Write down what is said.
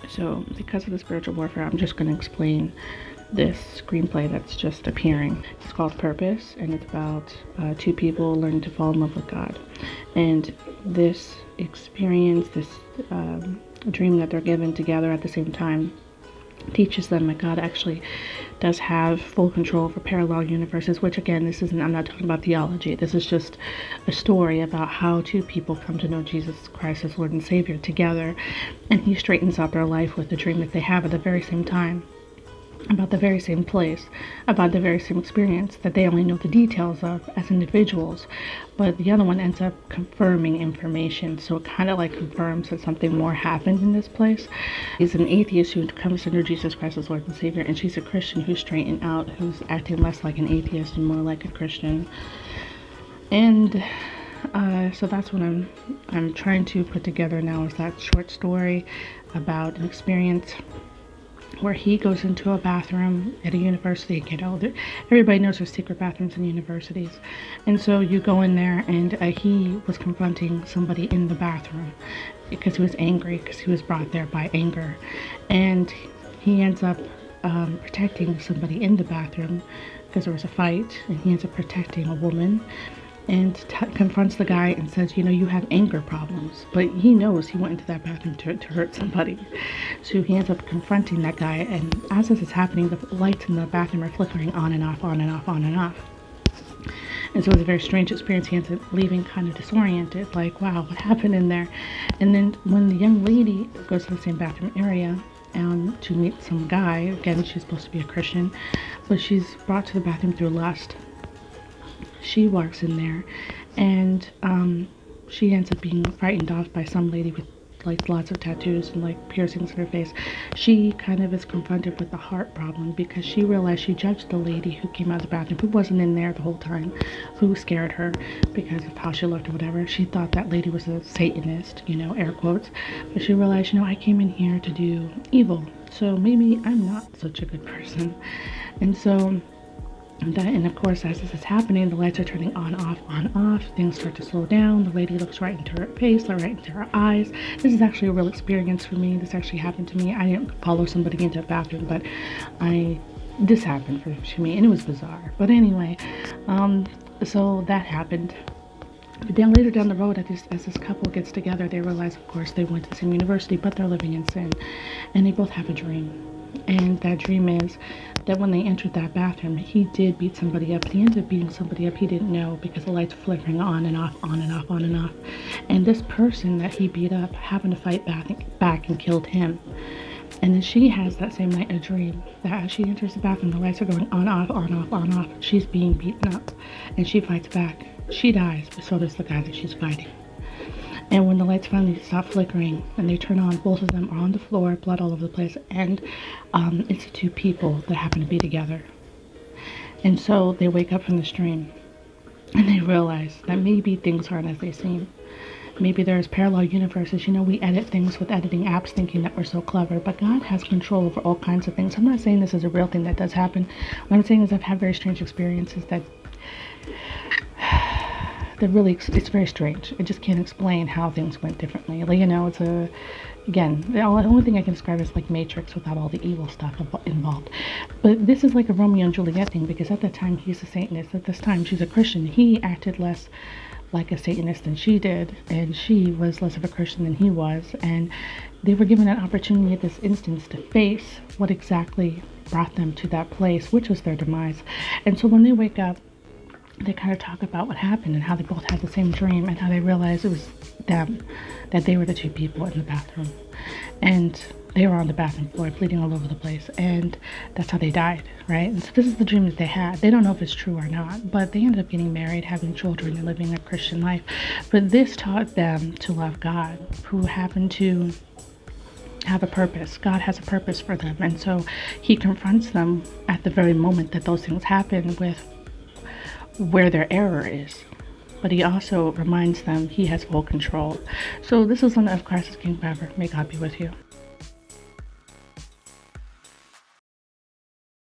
So because of the spiritual warfare, I'm just going to explain this screenplay that's just appearing. It's called Purpose, and it's about two people learning to fall in love with God. And this experience, this dream that they're given together at the same time, teaches them that God actually does have full control over parallel universes, which again, this isn't, I'm not talking about theology. This is just a story about how two people come to know Jesus Christ as Lord and Savior together, and he straightens out their life with the dream that they have at the very same time, about the very same place, about the very same experience that they only know the details of as individuals, but the other one ends up confirming information. So it kind of like confirms that something more happened in this place. He's an atheist who comes to know Jesus Christ as Lord and Savior, and she's a Christian who's straightened out, who's acting less like an atheist and more like a Christian. And so that's what I'm trying to put together now, is that short story about an experience where he goes into a bathroom at a university. You know, everybody knows there's secret bathrooms in universities, and so you go in there, and he was confronting somebody in the bathroom because he was angry, because he was brought there by anger, and he ends up protecting somebody in the bathroom because there was a fight, and he ends up protecting a woman, and confronts the guy and says, you know, you have anger problems. But he knows he went into that bathroom to hurt somebody. So he ends up confronting that guy, and as this is happening, the lights in the bathroom are flickering on and off, on and off, on and off. And so it was a very strange experience. He ends up leaving kind of disoriented, like, wow, what happened in there? And then when the young lady goes to the same bathroom area to meet some guy, again, she's supposed to be a Christian, but she's brought to the bathroom through lust. She walks in there, and she ends up being frightened off by some lady with like lots of tattoos and like piercings in her face. She kind of is confronted with a heart problem because she realized she judged the lady who came out of the bathroom, who wasn't in there the whole time, who scared her because of how she looked or whatever. She thought that lady was a Satanist, you know, air quotes, but she realized, you know, I came in here to do evil, so maybe I'm not such a good person. And so and of course, as this is happening, the lights are turning on, off, things start to slow down, the lady looks right into her face, right into her eyes. This is actually a real experience for me. This actually happened to me. I didn't follow somebody into a bathroom, but this happened for me, and it was bizarre. But anyway, so that happened. But then later down the road, as this couple gets together, they realize, of course, they went to the same university, but they're living in sin, and they both have a dream. And that dream is that when they entered that bathroom, he did beat somebody up. But he ended up beating somebody up he didn't know because the lights flickering on and off, on and off, on and off. And this person that he beat up happened to fight back and killed him. And then she has that same night a dream that as she enters the bathroom, the lights are going on, off, on, off, on, off. She's being beaten up, and she fights back. She dies, but so does the guy that she's fighting. And when the lights finally stop flickering and they turn on, both of them are on the floor, blood all over the place, and it's the two people that happen to be together. And so they wake up from this dream, and they realize that maybe things aren't as they seem. Maybe there's parallel universes. You know, we edit things with editing apps thinking that we're so clever, but God has control over all kinds of things. I'm not saying this is a real thing that does happen. What I'm saying is I've had very strange experiences that really, it's very strange. I just can't explain how things went differently. Like, you know, again, the only thing I can describe is like Matrix without all the evil stuff involved. But this is like a Romeo and Juliet thing, because at that time he's a Satanist. At this time she's a Christian. He acted less like a Satanist than she did, and she was less of a Christian than he was. And they were given an opportunity at this instance to face what exactly brought them to that place, which was their demise. And so when they wake up, they kind of talk about what happened and how they both had the same dream and how they realized it was them, that they were the two people in the bathroom, and they were on the bathroom floor bleeding all over the place, and that's how they died, right? And so this is the dream that they had. They don't know if it's true or not, but they ended up getting married, having children, and living a Christian life. But this taught them to love God, who happened to have a purpose. God has a purpose for them, and so he confronts them at the very moment that those things happen with where their error is, but he also reminds them he has full control. So this is one of Christ is King forever. May God be with you.